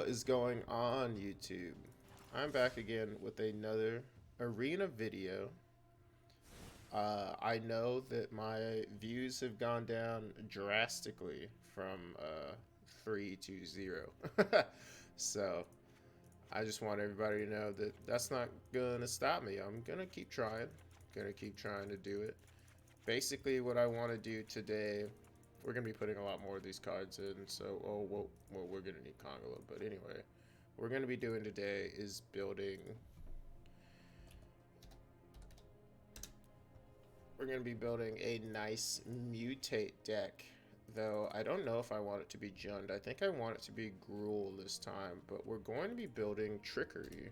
is going on, YouTube? I'm back again with another arena video. I know that my views have gone down drastically from 3 to 0. So I just want everybody to know that that's not gonna stop me. I'm gonna keep trying. Gonna keep trying to do it. Basically, what I want to do today, we're gonna be putting a lot more of these cards in. So, well, we're gonna need Kongolo, but anyway, what we're gonna be doing today is building. We're gonna be building a nice mutate deck. Though I don't know if I want it to be Jund. I think I want it to be Gruul this time, but we're going to be building Trickery.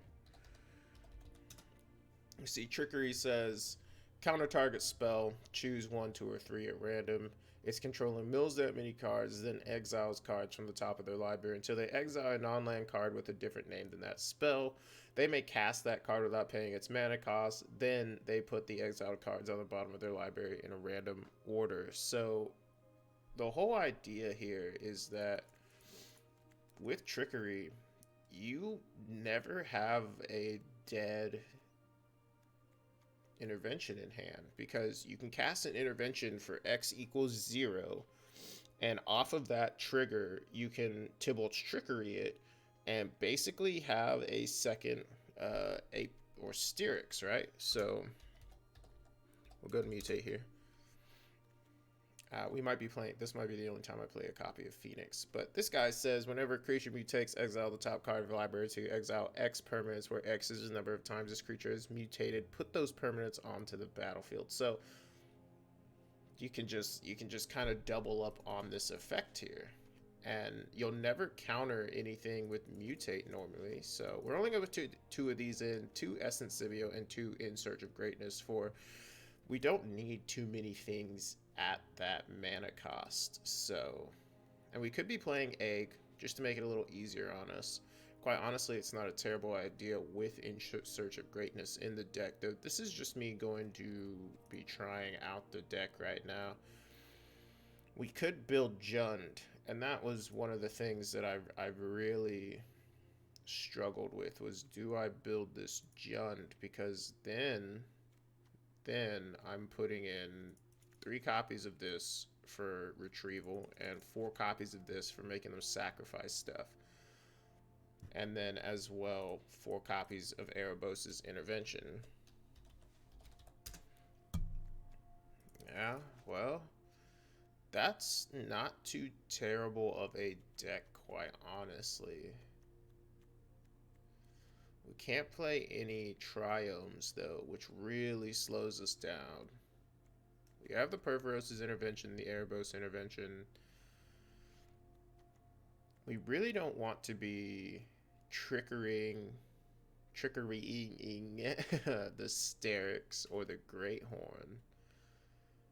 You see, Trickery says, counter target spell, choose 1, 2, or 3 at random. Its controller mills that many cards, then exiles cards from the top of their library until they exile a non-land card with a different name than that spell. They may cast that card without paying its mana cost. Then they put the exiled cards on the bottom of their library in a random order. So the whole idea here is that with Trickery, you never have a dead intervention in hand, because you can cast an intervention for X equals 0, and off of that trigger you can Tybalt's Trickery it and basically have a second ape or Styrax, right? So we'll go to mutate here. We might be playing, this might be the only time I play a copy of Phoenix, but this guy says whenever a creature mutates, exile the top card of the library to exile X permanents, where X is the number of times this creature is mutated. Put those permanents onto the battlefield. So you can just kind of double up on this effect here, and you'll never counter anything with mutate normally. So we're only going to put two of these in, 2 Essence Sivio and 2 In Search of Greatness, for we don't need too many things at that mana cost. So, and we could be playing Egg just to make it a little easier on us. Quite honestly, it's not a terrible idea with In Search of Greatness in the deck, though this is just me going to be trying out the deck right now. We could build Jund, and that was one of the things that I've really struggled with, was do I build this Jund, because then I'm putting in 3 copies of this for retrieval and 4 copies of this for making them sacrifice stuff, and then as well 4 copies of Erebos' Intervention. Yeah, well, that's not too terrible of a deck, quite honestly. We can't play any Triomes though, which really slows us down. We have the Perforos' Intervention, the Erebos Intervention. We really don't want to be trickerying the Styrax or the Great Horn.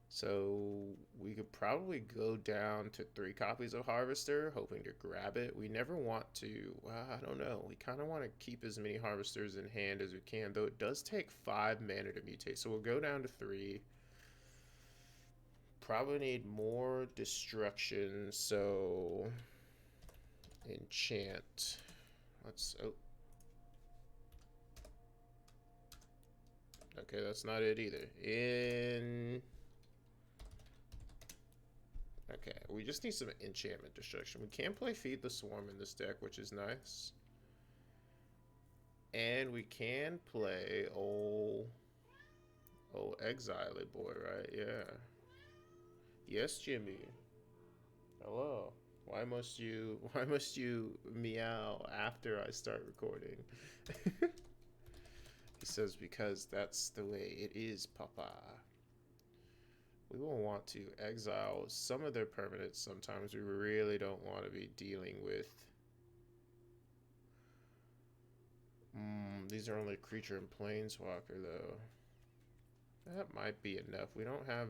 So we could probably go down to 3 copies of Harvester, hoping to grab it. We never want to, well, I don't know. We kind of want to keep as many Harvesters in hand as we can, though it does take 5 mana to mutate. So we'll go down to 3. Probably need more destruction, so enchant. Let's, oh. Okay, that's not it either. Okay, we just need some enchantment destruction. We can play Feed the Swarm in this deck, which is nice. And we can play old Exile boy, right? Yeah. Yes, Jimmy. Hello. Why must you meow after I start recording? He says, because that's the way it is, Papa. We will want to exile some of their permanents sometimes. We really don't want to be dealing with... these are only creature and planeswalker, though. That might be enough. We don't have...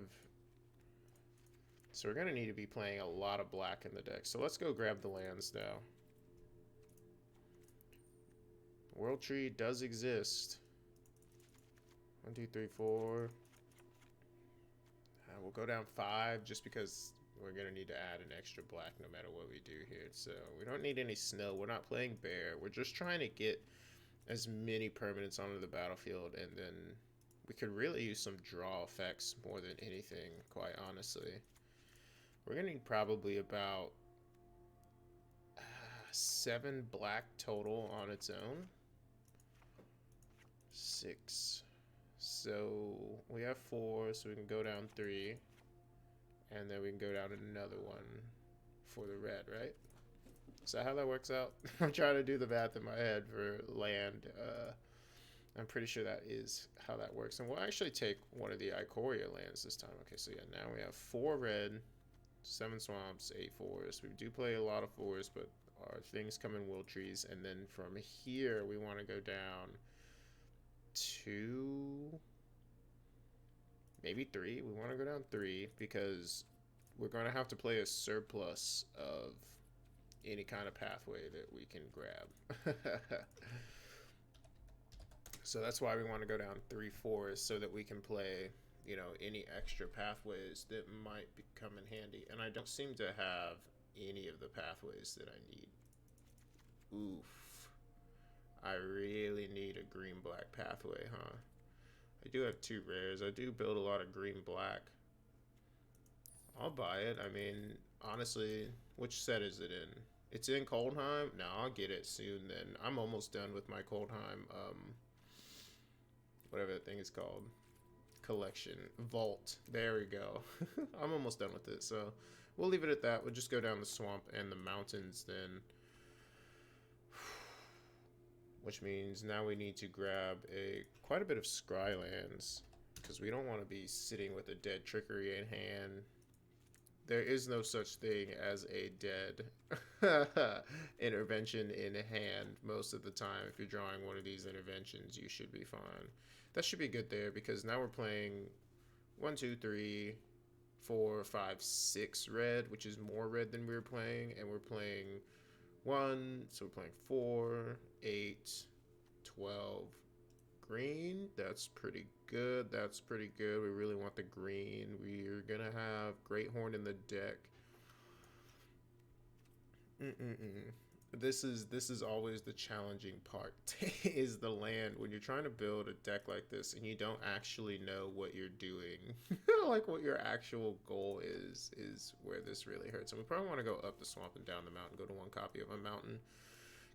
So we're going to need to be playing a lot of black in the deck. So let's go grab the lands now. World Tree does exist. 1, 2, 3, 4. We'll go down 5 just because we're going to need to add an extra black no matter what we do here. So we don't need any snow. We're not playing bear. We're just trying to get as many permanents onto the battlefield, and then we could really use some draw effects more than anything, quite honestly. We're going to need probably about 7 black total on its own. 6. So we have 4, so we can go down 3. And then we can go down another one for the red, right? Is that how that works out? I'm trying to do the math in my head for land. I'm pretty sure that is how that works. And we'll actually take one of the Ikoria lands this time. Okay, so yeah, now we have 4 red, 7 swamps, 8 forests. We do play a lot of forests, but our things come in wild trees. And then from here, we want to go down 2... maybe 3. We want to go down 3 because we're going to have to play a surplus of any kind of pathway that we can grab. So that's why we want to go down 3 forests so that we can play, you know, any extra pathways that might come in handy. And I don't seem to have any of the pathways that I need. Oof. I really need a green-black pathway, huh? I do have 2 rares. I do build a lot of green-black. I'll buy it. I mean, honestly, which set is it in? It's in Coldheim? No, I'll get it soon then. I'm almost done with my Coldheim, whatever that thing is called. Collection. Vault. There we go. I'm almost done with it, so we'll leave it at that. We'll just go down the swamp and the mountains then. Which means now we need to grab quite a bit of scry lands, because we don't want to be sitting with a dead trickery in hand. There is no such thing as a dead intervention in hand most of the time. If you're drawing one of these interventions, you should be fine. That should be good there, because now we're playing 1, 2, 3, 4, 5, 6 red, which is more red than we were playing, and we're playing 1, so we're playing 4, 8, 12 green. That's pretty good. That's pretty good. We really want the green. We're gonna have Great Horn in the deck. This is always the challenging part is the land. When you're trying to build a deck like this and you don't actually know what you're doing, like what your actual goal is where this really hurts. And we probably want to go up the swamp and down the mountain, go to 1 copy of a mountain,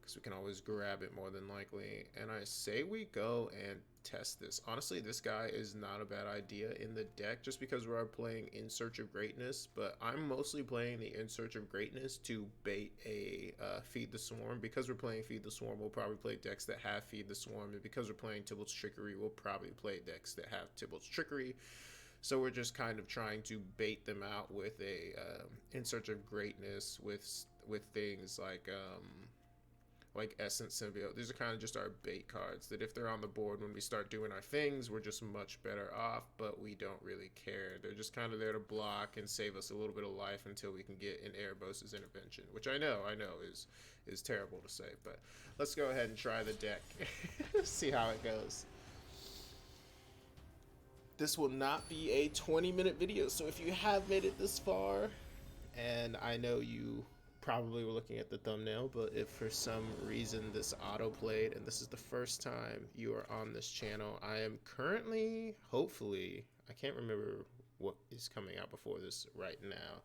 because we can always grab it more than likely. And I say we go and test this. Honestly, this guy is not a bad idea in the deck, just because we are playing In Search of Greatness, but I'm mostly playing the In Search of Greatness to bait a Feed the Swarm. Because we're playing Feed the Swarm, we'll probably play decks that have Feed the Swarm, and because we're playing Tybalt's Trickery, we'll probably play decks that have Tybalt's Trickery. So we're just kind of trying to bait them out with a In Search of Greatness with things like Essence Symbiote. These are kind of just our bait cards that if they're on the board when we start doing our things, we're just much better off, but we don't really care. They're just kind of there to block and save us a little bit of life until we can get an Erebos' intervention, which I know is terrible to say, but let's go ahead and try the deck. See how it goes. This will not be a 20-minute video, so if you have made it this far, and I know you probably were looking at the thumbnail, but if for some reason this auto-played and this is the first time you are on this channel, I am currently, hopefully, I can't remember what is coming out before this right now,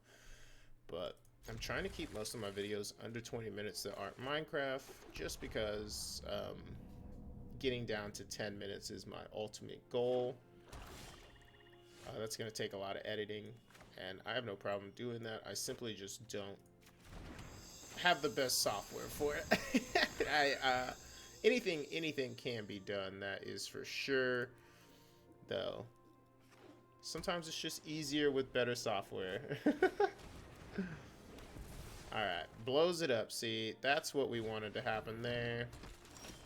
but I'm trying to keep most of my videos under 20 minutes that aren't Minecraft, just because getting down to 10 minutes is my ultimate goal. That's going to take a lot of editing, and I have no problem doing that. I simply just don't have the best software for it. Anything can be done, that is for sure, though sometimes it's just easier with better software. Alright, blows it up. See, that's what we wanted to happen there.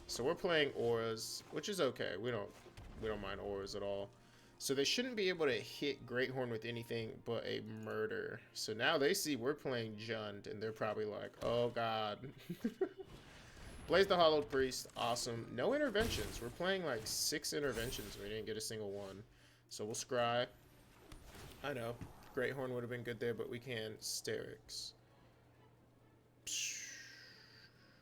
So we're playing auras, which is okay. We don't mind auras at all. So they shouldn't be able to hit Great Horn with anything but a murder. So now they see we're playing Jund, and they're probably like, oh god. Blaze the Hollowed Priest, awesome. No interventions. We're playing like 6 interventions. We didn't get a single one. So we'll scry. I know. Great Horn would have been good there, but we can't. Sterix.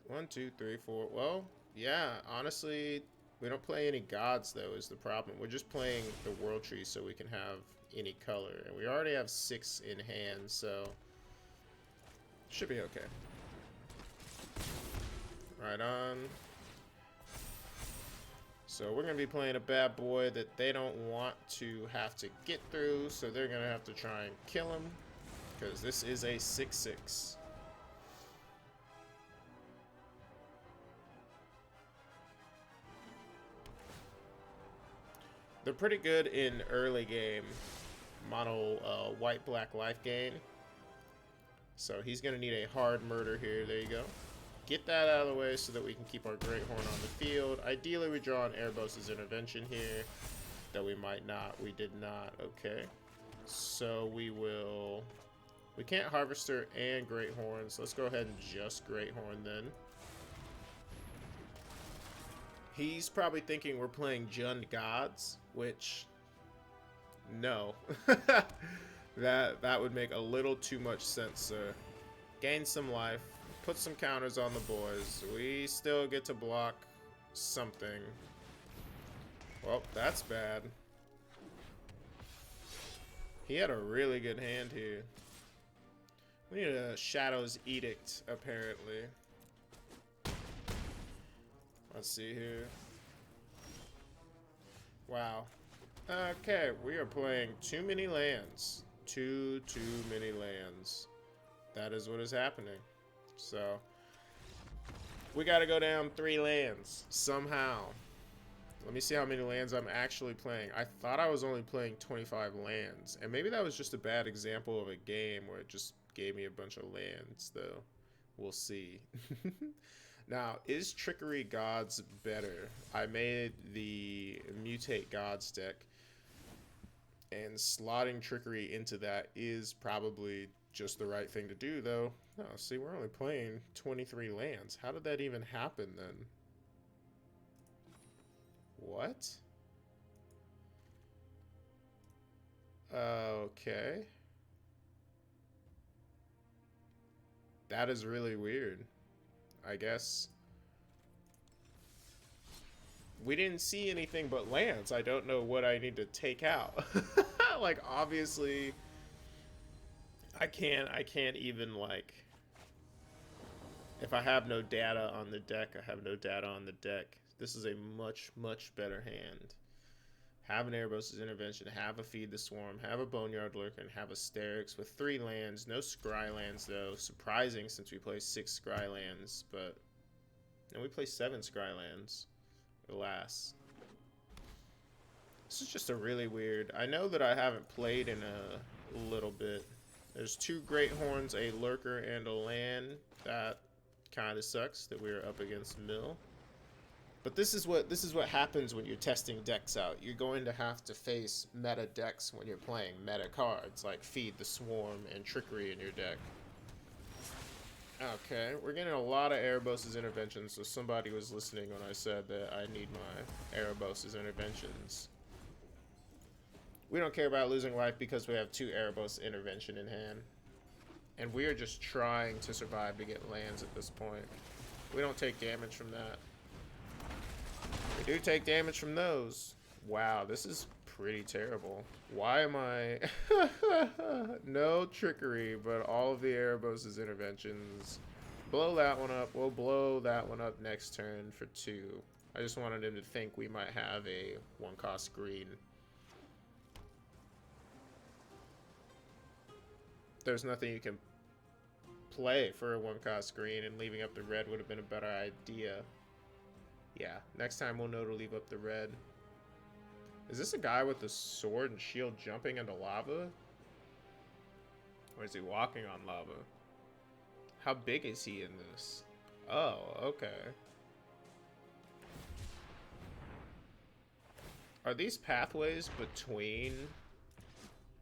1, 2, 3, 4. Well, yeah, honestly, we don't play any gods, though, is the problem. We're just playing the World Tree so we can have any color. And we already have 6 in hand, so should be okay. Right on. So we're going to be playing a bad boy that they don't want to have to get through, so they're going to have to try and kill him, because this is a 6/6. They're pretty good in early game mono white-black life gain. So he's going to need a hard murder here. There you go. Get that out of the way so that we can keep our Great Horn on the field. Ideally, we draw an Erebos' Intervention here. Though we might not. We did not. Okay. So we will... We can't Harvester and Great Horn, so let's go ahead and just Great Horn then. He's probably thinking we're playing Jund Gods, which... No. That would make a little too much sense, sir. Gain some life. Put some counters on the boys. We still get to block something. Well, that's bad. He had a really good hand here. We need a Shadow's Edict, apparently. Let's see here. Wow. Okay, we are playing too many lands. Too many lands. That is what is happening. So, we gotta go down 3 lands, somehow. Let me see how many lands I'm actually playing. I thought I was only playing 25 lands. And maybe that was just a bad example of a game where it just gave me a bunch of lands, though. We'll see. Now, is Trickery Gods better? I made the Mutate Gods deck. And slotting Trickery into that is probably just the right thing to do, though. No, see, we're only playing 23 lands. How did that even happen, then? What? Okay. That is really weird. I guess. We didn't see anything but lands. I don't know what I need to take out. Like, obviously, I can't even, like, if I have no data on the deck, I have no data on the deck. This is a much better hand. Have an Erebos' Intervention, have a Feed the Swarm, have a Boneyard Lurker, and have a Sterix with 3 lands. No Scry lands, though. Surprising, since we play 6 Scry lands, but... And we play 7 Scry lands. Alas. This is just a really weird... I know that I haven't played in a little bit. There's 2 Great Horns, a Lurker, and a land. That kind of sucks that we're up against Mill. But this is what happens when you're testing decks out. You're going to have to face meta decks when you're playing meta cards, like Feed the Swarm and Trickery in your deck. Okay, we're getting a lot of Erebos' Interventions, so somebody was listening when I said that I need my Erebos' Interventions. We don't care about losing life because we have 2 Erebos Intervention in hand. And we are just trying to survive to get lands at this point. We don't take damage from that. We do take damage from those. Wow, this is pretty terrible. Why am I... No Trickery, but all of the Erebos' Interventions. Blow that one up. We'll blow that one up next turn for 2. I just wanted him to think we might have a 1-cost green. There's nothing you can play for a 1-cost green, and leaving up the red would have been a better idea. Yeah, next time we'll know to leave up the red. Is this a guy with a sword and shield jumping into lava? Or is he walking on lava? How big is he in this? Oh, okay. Are these pathways between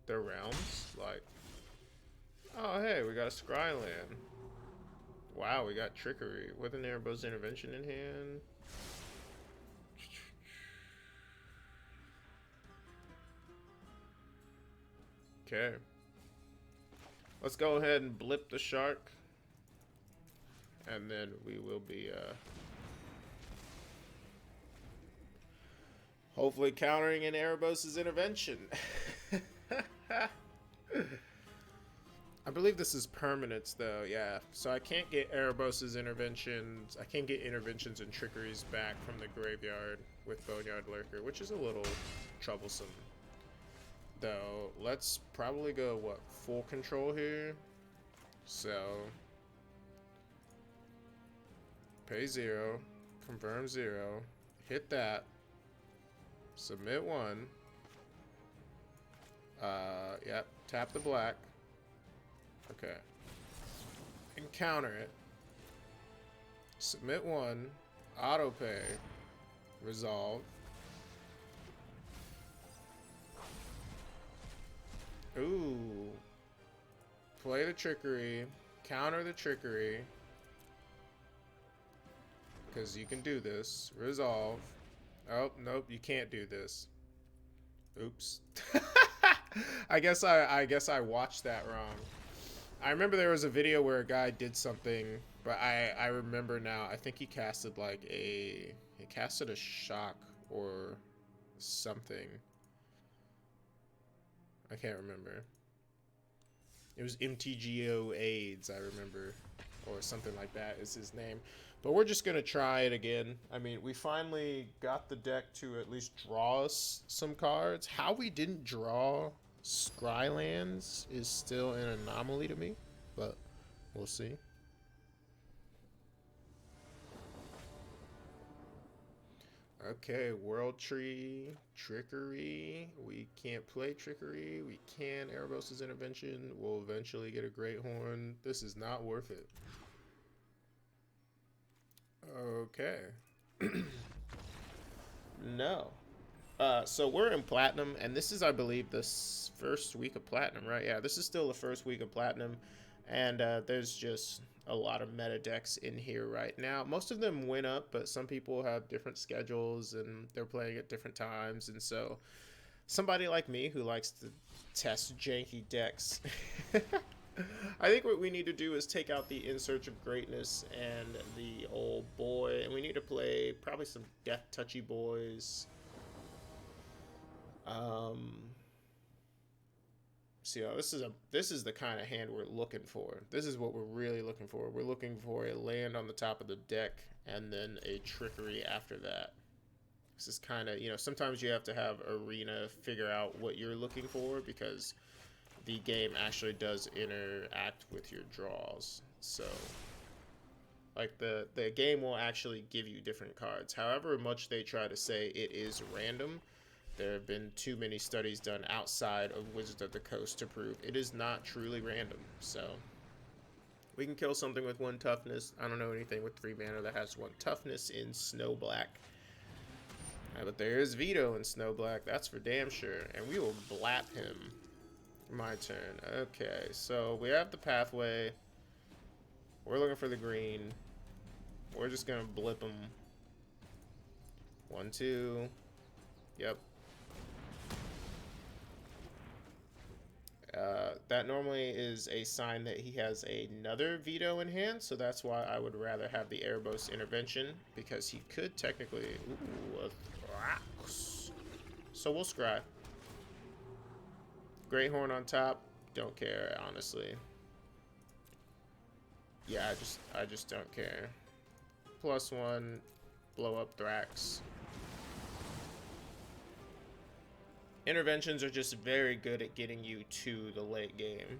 the realms? Like, oh hey, we got a Scryland. Wow, we got Trickery with an Erebos' Intervention in hand. Okay. Let's go ahead and blip the shark. And then we will be hopefully countering an Erebos' intervention. I believe this is permanents though, yeah. So I can't get Erebos' interventions. I can't get interventions and trickeries back from the graveyard with Boneyard Lurker, which is a little troublesome. Though, let's probably go, what, full control here? So, pay 0, confirm 0, hit that, submit 1, yep, tap the black, okay, and counter it, submit 1, auto pay, resolve, ooh, play the trickery, counter the trickery, because you can do this, resolve, oh, nope, you can't do this, oops, I guess I watched that wrong. I remember there was a video where a guy did something, but I remember now, I think he casted like he casted a shock or something. I can't remember. It was MTGO AIDS, I remember, or something like that is his name. But we're just going to try it again. I mean, we finally got the deck to at least draw us some cards. How we didn't draw Scrylands is still an anomaly to me, but we'll see. Okay, World Tree, Trickery. We can't play Trickery. We can Erebos' intervention. We'll eventually get a Great Horn. This is not worth it. Okay. No. So we're in Platinum, and this is, I believe, the first week of Platinum, right? Yeah, this is still the first week of Platinum, and there's just a lot of meta decks in here right now. Most of them went up, but some people have different schedules, and they're playing at different times, and so somebody like me who likes to test janky decks, I think what we need to do is take out the In Search of Greatness and the Old Boy, and we need to play probably some Death Touchy Boys. So this is the kind of hand we're looking for. This is what we're really looking for. We're looking for a land on the top of the deck and then a trickery after that. This is kind of, you know, sometimes you have to have Arena figure out what you're looking for because the game actually does interact with your draws. So, like, the game will actually give you different cards. However much they try to say it is random, there have been too many studies done outside of Wizards of the Coast to prove it is not truly random. So, we can kill something with 1 toughness. I don't know anything with 3 mana that has 1 toughness in Snow Black. But there is Veto in Snow Black, that's for damn sure. And we will blap him. My turn. Okay, so we have the pathway. We're looking for the green. We're just gonna blip him. 1, 2. Yep. That normally is a sign that he has another veto in hand, so that's why I would rather have the Erebos intervention, because he could technically... Ooh, so we'll scry. Great Horn on top, don't care, honestly. Yeah, I just don't care. +1, blow up Thrax. Interventions are just very good at getting you to the late game.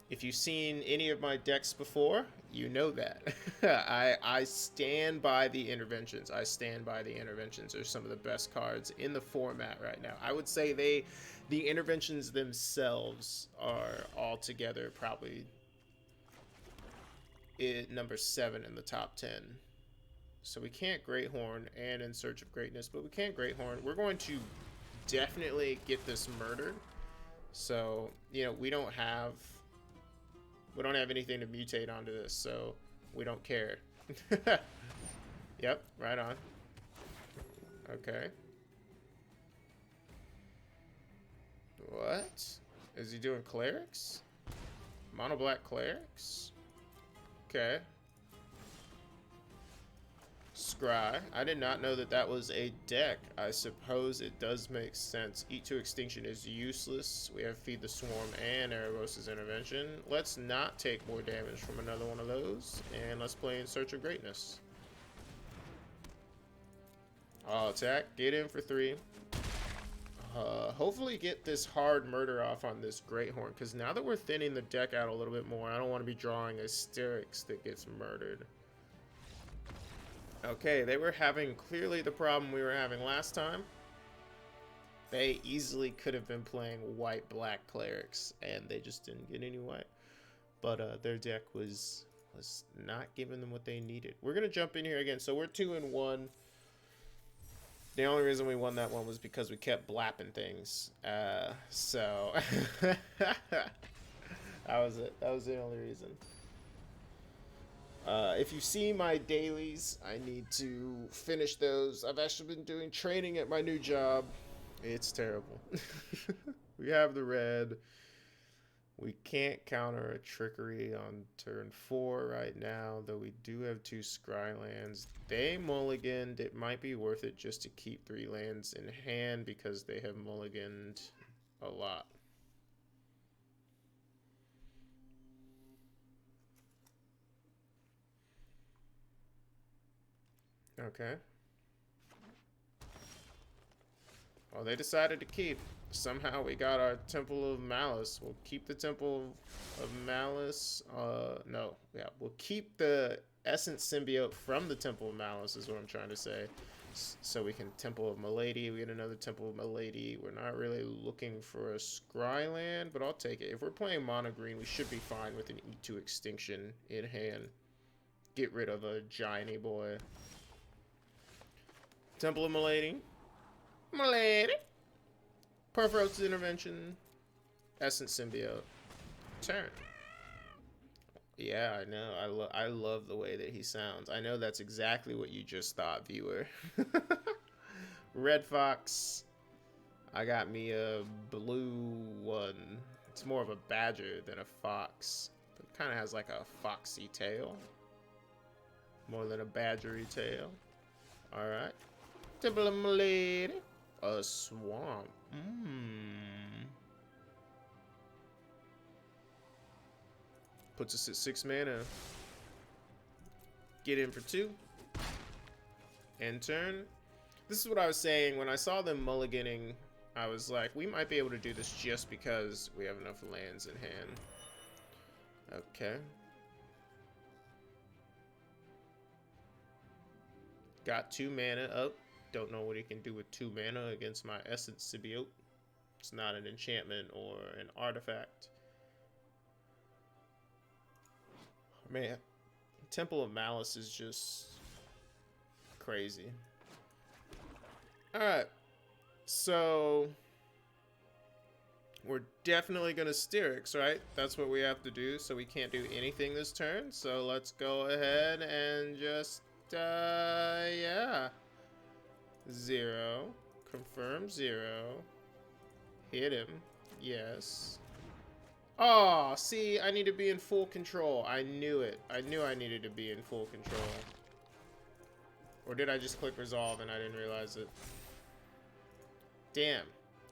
If you've seen any of my decks before, you know that. I stand by the interventions. I stand by the interventions. They're some of the best cards in the format right now. I would say the interventions themselves are altogether probably number 7 in the top 10. So we can't Great Horn and In Search of Greatness, but we can't Great Horn. We're going to definitely get this murdered. So, you know, we don't have anything to mutate onto this, so we don't care. Yep, right on. Okay. What? Is he doing clerics? Mono black clerics? Okay. Scry. I did not know that that was a deck. I suppose it does make sense. Eat to Extinction is useless. We have Feed the Swarm and Erebos' Intervention. Let's not take more damage from another one of those. And let's play In Search of Greatness. I'll attack. Get in for 3. Hopefully get this hard murder off on this Greathorn. Because now that we're thinning the deck out a little bit more, I don't want to be drawing a Styx that gets murdered. Okay, they were having clearly the problem we were having last time. They easily could have been playing white-black clerics, and they just didn't get any white. But their deck was not giving them what they needed. We're gonna jump in here again. So we're 2-1. The only reason we won that one was because we kept blapping things. So that was it. That was the only reason. If you see my dailies, I need to finish those. I've actually been doing training at my new job. It's terrible. We have the red. We can't counter a trickery on turn 4 right now, though we do have 2 scry lands. They mulliganed. It might be worth it just to keep 3 lands in hand because they have mulliganed a lot. Okay. Well, they decided to keep. Somehow we got our Temple of Malice. We'll keep the Temple of Malice. No. Yeah, we'll keep the Essence Symbiote from the Temple of Malice is what I'm trying to say. So we can Temple of Milady. We get another Temple of Milady. We're not really looking for a Scry land, but I'll take it. If we're playing mono green, we should be fine with an Eat to Extinction in hand. Get rid of a Gianty boy. Temple of Milady. Milady. Perforate's Intervention. Essence Symbiote. Turn. Yeah, I know. I love the way that he sounds. I know that's exactly what you just thought, viewer. Red Fox. I got me a blue one. It's more of a badger than a fox. But it kind of has like a foxy tail. More than a badgery tail. Alright. Temple of Milady. A swamp. Puts us at 6 mana. Get in for 2. End turn. This is what I was saying. When I saw them mulliganing, I was like, we might be able to do this just because we have enough lands in hand. Okay. Got 2 mana up. Don't know what he can do with 2 mana against my Essence Symbiote. It's not an enchantment or an artifact. Man, Temple of Malice is just crazy. Alright. So we're definitely going to Styx, right? That's what we have to do, so we can't do anything this turn. So let's go ahead and just, yeah. 0. Confirm 0. Hit him. Yes. Oh, see, I need to be in full control. I knew it. I knew I needed to be in full control. Or did I just click resolve and I didn't realize it? Damn.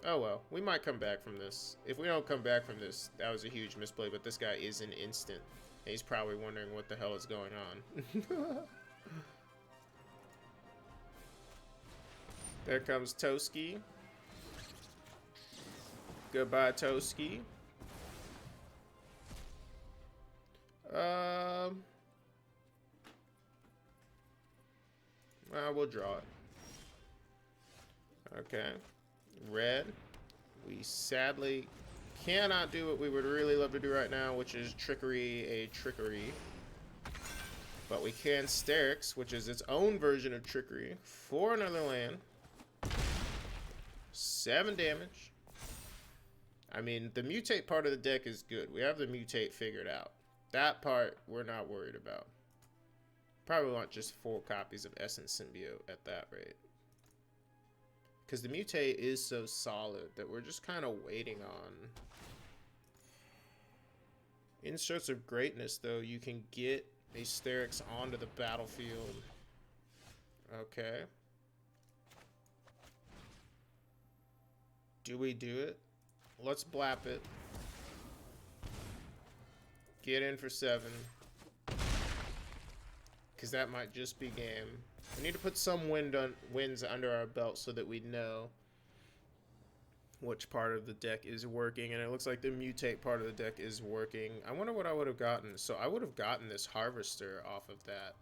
Oh well, we might come back from this. If we don't come back from this, that was a huge misplay, but this guy is an instant. And he's probably wondering what the hell is going on. There comes Toski. Goodbye, Toski. We'll draw it. Okay. Red. We sadly cannot do what we would really love to do right now, which is trickery a trickery. But we can Styx, which is its own version of trickery, for another land. 7 damage. I mean, the mutate part of the deck is good. We have the mutate figured out. That part, we're not worried about. Probably want just 4 copies of Essence Symbiote at that rate. Because the mutate is so solid that we're just kind of waiting on In Search of Greatness, though, you can get Asterix onto the battlefield. Okay. Do we do it? Let's blap it. Get in for 7. Because that might just be game. We need to put some wins under our belt so that we know which part of the deck is working. And it looks like the mutate part of the deck is working. I wonder what I would have gotten. So I would have gotten this harvester off of that.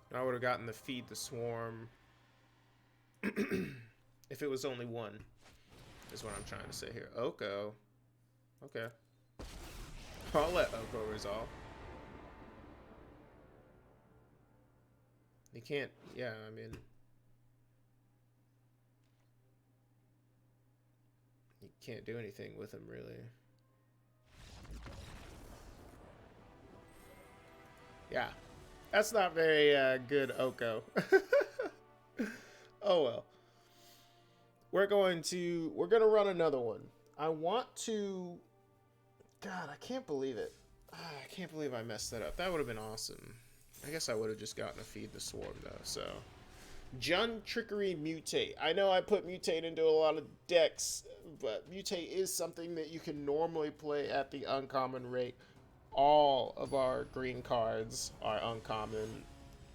And I would have gotten the feed the swarm. If it was only one. Is what I'm trying to say here. Oko. Okay. I'll let Oko resolve. You can't, yeah, I mean. You can't do anything with him, really. Yeah. That's not very good, Oko. Oh well. We're gonna run another one. I want to. God, I can't believe it. I can't believe I messed that up. That would have been awesome. I guess I would have just gotten to feed the swarm though. So, Jun Trickery Mutate. I know I put Mutate into a lot of decks, but Mutate is something that you can normally play at the uncommon rate. All of our green cards are uncommon.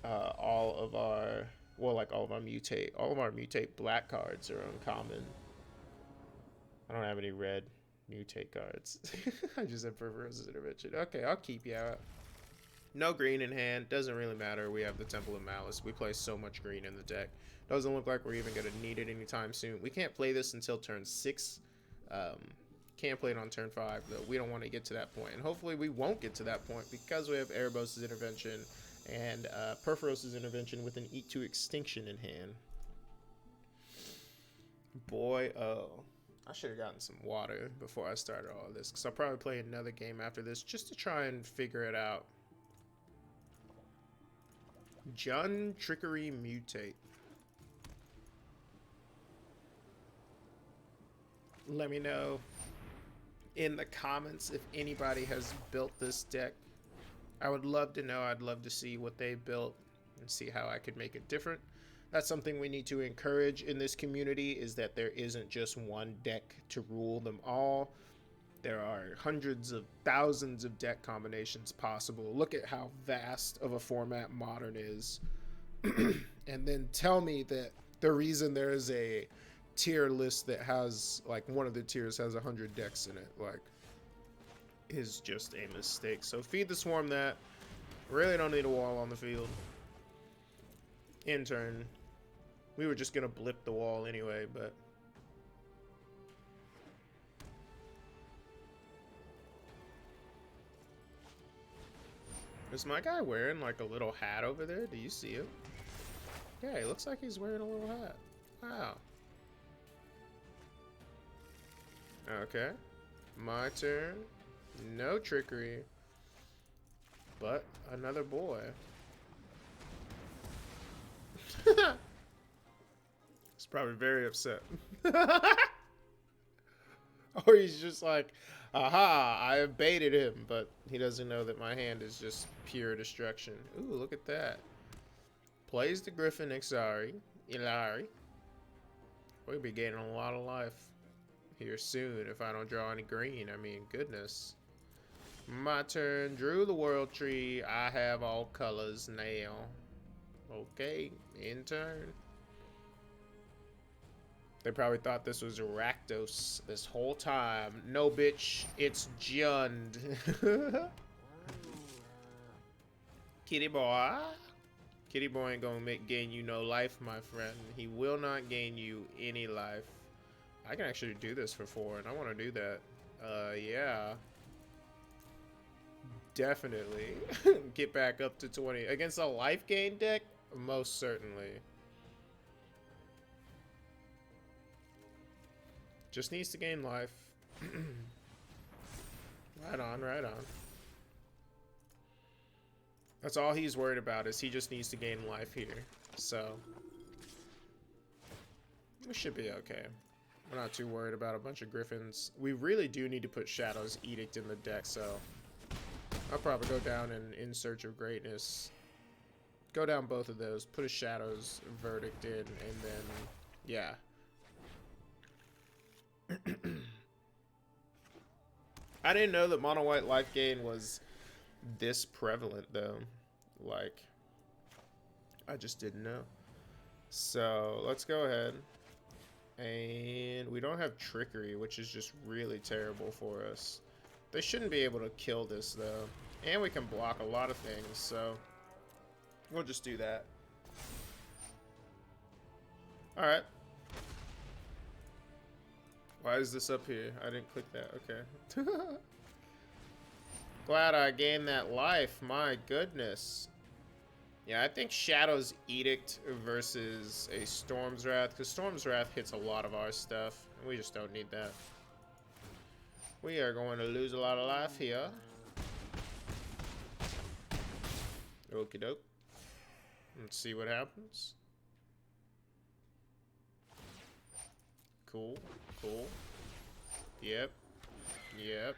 All of our Mutate black cards are uncommon. I don't have any red Mutate cards. I just have Perverse's Intervention. Okay, I'll keep you out. No green in hand. Doesn't really matter. We have the Temple of Malice. We play so much green in the deck. Doesn't look like we're even going to need it anytime soon. We can't play this until turn 6. Can't play it on turn 5, though. We don't want to get to that point. And hopefully we won't get to that point because we have Erebos' Intervention and Perforos' Intervention with an Eat to Extinction in hand. Boy, oh. I should have gotten some water before I started all of this, because I'll probably play another game after this just to try and figure it out. Jun Trickery Mutate. Let me know in the comments if anybody has built this deck. I would love to know. I'd love to see what they built and see how I could make it different. That's something we need to encourage in this community, is that there isn't just one deck to rule them all. There are hundreds of thousands of deck combinations possible. Look at how vast of a format Modern is. And then tell me that the reason there is a tier list that has, like, one of the tiers has 100 decks in it, like, is just a mistake. So feed the swarm that. Really don't need a wall on the field. In turn. We were just gonna blip the wall anyway, but is my guy wearing like a little hat over there? Do you see him? Yeah, he looks like he's wearing a little hat. Wow. Okay. My turn. No trickery. But another boy. He's probably very upset. Or he's just like, aha, I have baited him, but he doesn't know that my hand is just pure destruction. Ooh, look at that. Plays the Griffin Ilari. We'll be gaining a lot of life here soon if I don't draw any green. I mean, goodness. My turn. Drew the World Tree. I have all colors now. Okay, in turn. They probably thought this was Rakdos this whole time. No, bitch, it's Jund. Kitty boy. Kitty boy ain't gonna gain you no life, my friend. He will not gain you any life. I can actually do this for 4, and I want to do that. Yeah. Definitely. Get back up to 20. Against a life gain deck? Most certainly. Just needs to gain life. Right on, right on. That's all he's worried about, is he just needs to gain life here. So we should be okay. We're not too worried about a bunch of griffins. We really do need to put Shadow's Edict in the deck, so I'll probably go down in Search of Greatness. Go down both of those. Put a Shadows Verdict in, and then, yeah. I didn't know that mono white life gain was this prevalent, though. Like, I just didn't know. So, let's go ahead. And we don't have Trickery, which is just really terrible for us. They shouldn't be able to kill this, though. And we can block a lot of things, so we'll just do that. Alright. Why is this up here? I didn't click that. Okay. Glad I gained that life. My goodness. Yeah, I think Shadow's Edict versus a Storm's Wrath, because Storm's Wrath hits a lot of our stuff, and we just don't need that. We are going to lose a lot of life here. Okie doke. Let's see what happens. Cool, cool. Yep, yep.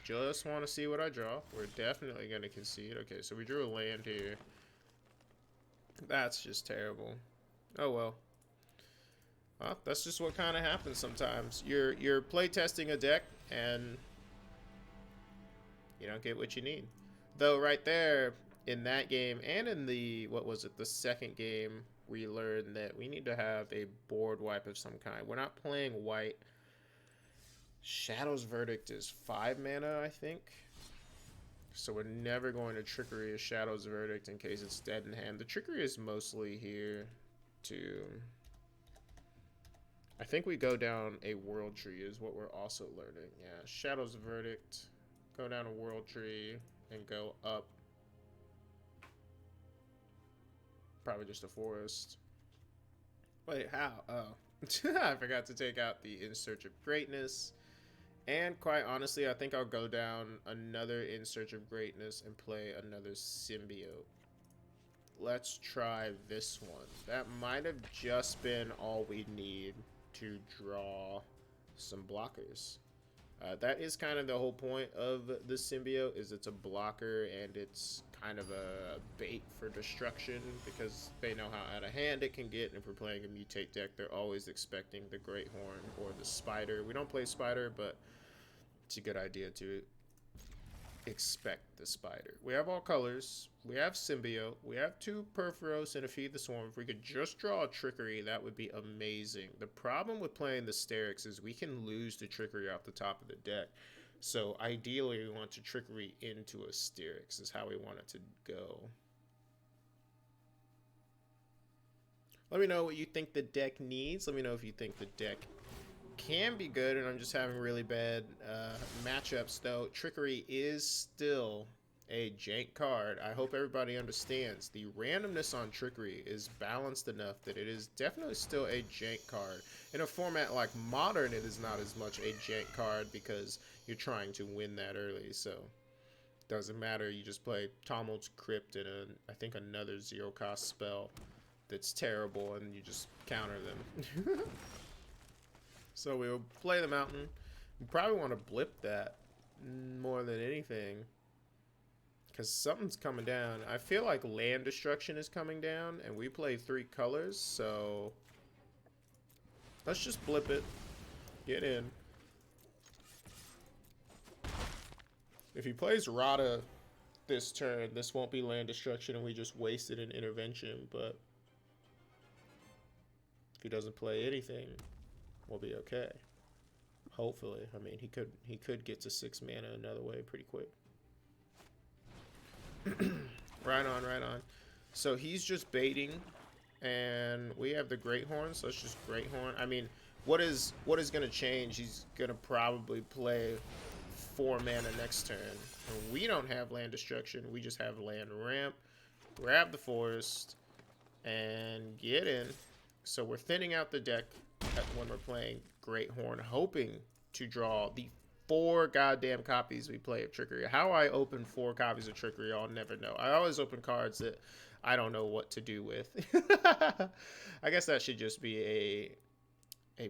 Just want to see what I draw. We're definitely going to concede. Okay, so we drew a land here. That's just terrible. Oh well. Well, that's just what kind of happens sometimes. You're playtesting a deck and you don't get what you need. Though right there in that game and in the, what was it, the second game, we learned that we need to have a board wipe of some kind. We're not playing white. Shadow's Verdict is 5 mana, I think. So we're never going to Trickery a Shadow's Verdict in case it's dead in hand. The Trickery is mostly here to... I think we go down a World Tree is what we're also learning. Yeah, Shadow's Verdict. Go down a World Tree and go up. Probably just a forest. Wait, how? Oh. I forgot to take out the In Search of Greatness. And quite honestly, I think I'll go down another In Search of Greatness and play another Symbiote. Let's try this one. That might have just been all we need to draw some blockers. That is kind of the whole point of the Symbiote, is it's a blocker and it's kind of a bait for destruction because they know how out of hand it can get. And if we're playing a Mutate deck, they're always expecting the Great Horn or the Spider. We don't play Spider, but it's a good idea to expect the Spider. We have all colors. We have Symbiote. We have 2 Perforos and a Feed the Swarm. If we could just draw a Trickery, that would be amazing. The problem with playing the Sterix is we can lose the Trickery off the top of the deck. So ideally, we want to Trickery into a Sterix is how we want it to go. Let me know what you think the deck needs. Let me know if you think the deck can be good, and I'm just having really bad matchups, though. Trickery is still a jank card. I hope everybody understands the randomness on Trickery is balanced enough that it is definitely still a jank card. In a format like Modern, it is not as much a jank card because you're trying to win that early, so doesn't matter. You just play Tumult's Crypt and I think another 0-cost spell that's terrible, and you just counter them. So we'll play the Mountain. We probably want to blip that more than anything, because something's coming down. I feel like land destruction is coming down, and we play 3 colors, so let's just blip it. Get in. If he plays Rada this turn, this won't be land destruction, and we just wasted an intervention, but if he doesn't play anything, we'll be okay. Hopefully. I mean, he could get to 6 mana another way pretty quick. Right on, right on. So he's just baiting, and we have the Great Horn, so it's just Great Horn. I mean, what is going to change? He's going to probably play 4 mana next turn. And we don't have land destruction. We just have land ramp. Grab the forest and get in. So we're thinning out the deck when we're playing Great Horn, hoping to draw the 4 goddamn copies we play of Trickery. How I open 4 copies of Trickery, I'll never know. I always open cards that I don't know what to do with. I guess that should just be a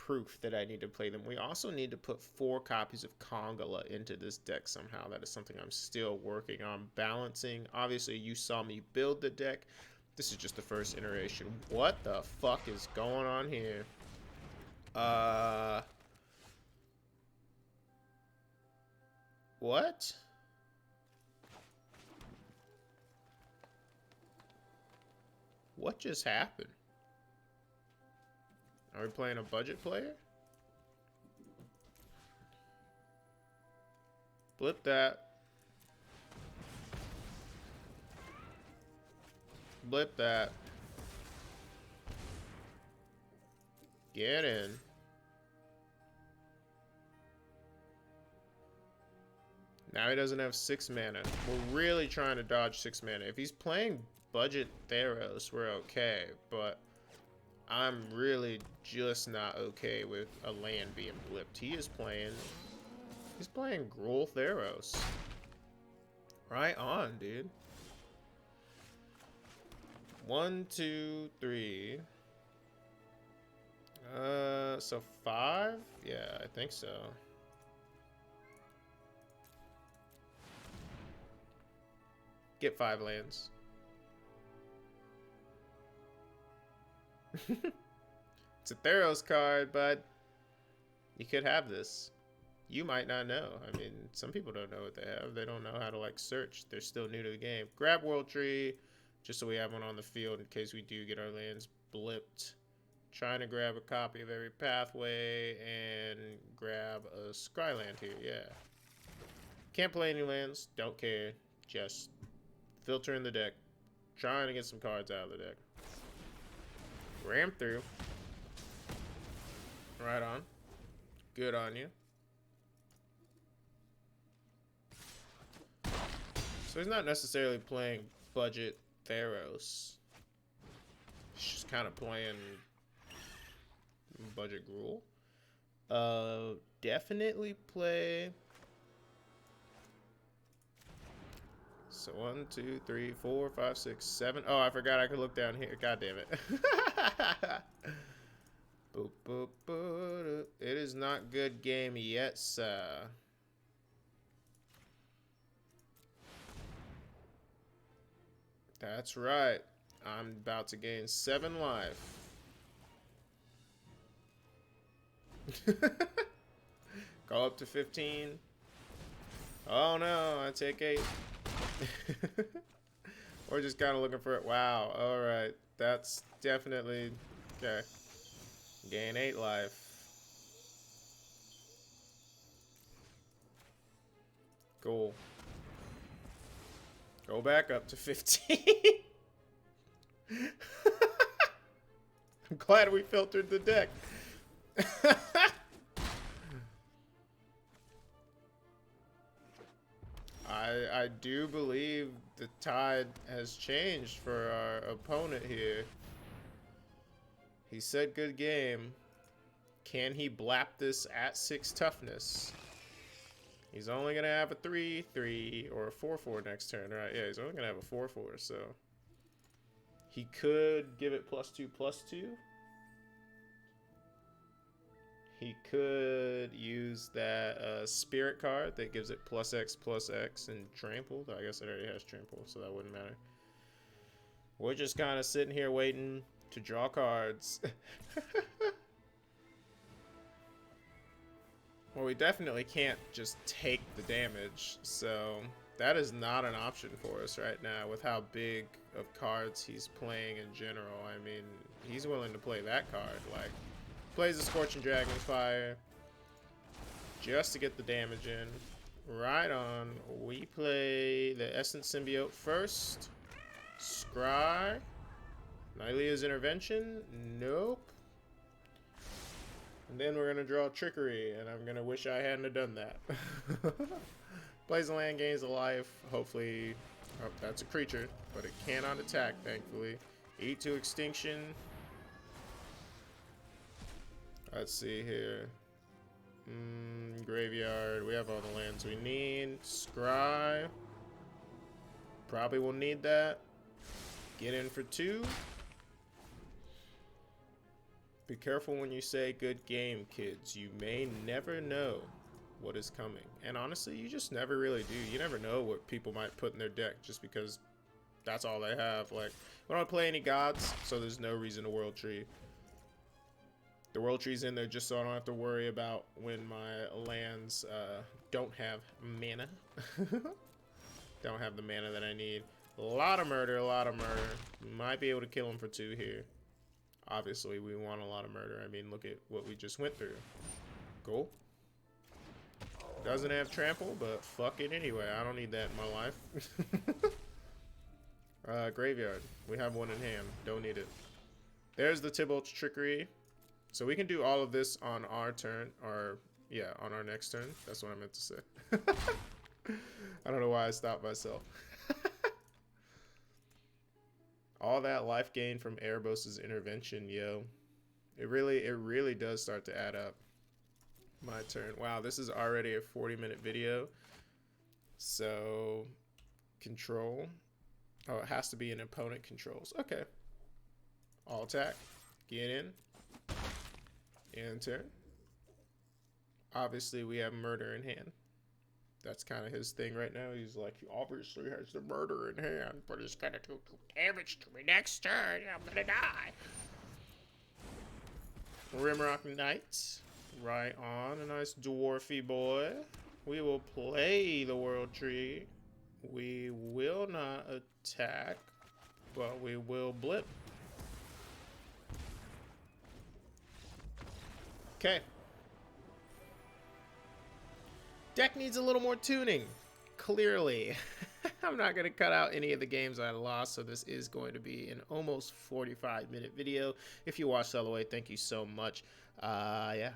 proof that I need to play them. We also need to put 4 copies of Kongala into this deck somehow. That is something I'm still working on balancing. Obviously, you saw me build the deck. This is just the first iteration. What the fuck is going on here? What? What just happened? Are we playing a budget player? Blip that. Blip that. Get in. Now he doesn't have 6 mana. We're really trying to dodge 6 mana. If he's playing budget Theros, we're okay. But I'm really just not okay with a land being blipped. He's playing Gruul Theros. Right on, dude. 1, 2, 3. So 5? Yeah, I think so. Get 5 lands. It's a Theros card, but you could have this. You might not know. I mean, some people don't know what they have. They don't know how to, like, search. They're still new to the game. Grab World Tree, just so we have one on the field in case we do get our lands blipped. Trying to grab a copy of every pathway and grab a Scryland here, yeah. Can't play any lands, don't care. Just filtering the deck. Trying to get some cards out of the deck. Ram through. Right on. Good on you. So he's not necessarily playing budget Theros. He's just kind of playing budget Gruul. Definitely play. So 1, 2, 3, 4, 5, 6, 7. Oh, I forgot I could look down here. God damn it. Boop, boop, boop. It is not good game yet, sir. That's right. I'm about to gain 7 life. Go up to 15. Oh no, I take 8. We're just kind of looking for it. Wow, alright. That's definitely... Okay. Gain 8 life. Cool. Go back up to 15. I'm glad we filtered the deck. I do believe the tide has changed for our opponent here. He said good game. Can he blap this at 6 toughness? He's only going to have a 3/3 or a 4/4 next turn, right? Yeah, he's only going to have a 4/4, so... He could give it +2/+2. He could use that spirit card that gives it +X/+X and trample. I guess it already has trample, so that wouldn't matter. We're just kind of sitting here waiting to draw cards. Well, we definitely can't just take the damage, so that is not an option for us right now with how big of cards he's playing in general. I mean, he's willing to play that card, like, plays the Scorching Dragon's Fire just to get the damage in. Right on. We play the Essence Symbiote first. Scry. Nylea's Intervention. Nope. And then we're going to draw Trickery, and I'm going to wish I hadn't have done that. Plays a land, gains a life. Hopefully, oh, that's a creature, but it cannot attack, thankfully. Eat to Extinction. Let's see here. Graveyard. We have all the lands we need. Scry. Probably will need that. Get in for 2. Be careful when you say good game, kids. You may never know what is coming. And honestly, you just never really do. You never know what people might put in their deck just because that's all they have. Like, we don't play any gods, so there's no reason to world tree. The world tree's in there just so I don't have to worry about when my lands don't have mana. Don't have the mana that I need. A lot of murder, a lot of murder. Might be able to kill him for 2 here. Obviously, we want a lot of murder. I mean, look at what we just went through. Cool. Doesn't have trample, but fuck it anyway. I don't need that in my life. Graveyard. We have 1 in hand. Don't need it. There's the Tybalt's Trickery. So we can do all of this on our turn, or yeah, on our next turn. That's what I meant to say. I don't know why I stopped myself. All that life gain from Erebos' intervention, yo. It really does start to add up. My turn. Wow, this is already a 40-minute video. So, control. Oh, it has to be an opponent controls. Okay. All attack. Get in. Enter. Obviously, we have murder in hand. That's kind of his thing right now. He's like, he obviously has the murder in hand, but he's gonna do damage to me next turn. I'm gonna die. Rimrock Knight. Right on. A nice dwarfy boy. We will play the world tree. We will not attack, but we will blip. Okay. Deck needs a little more tuning, clearly. I'm not going to cut out any of the games I lost, so this is going to be an almost 45-minute video. If you watched all the way, thank you so much. Yeah.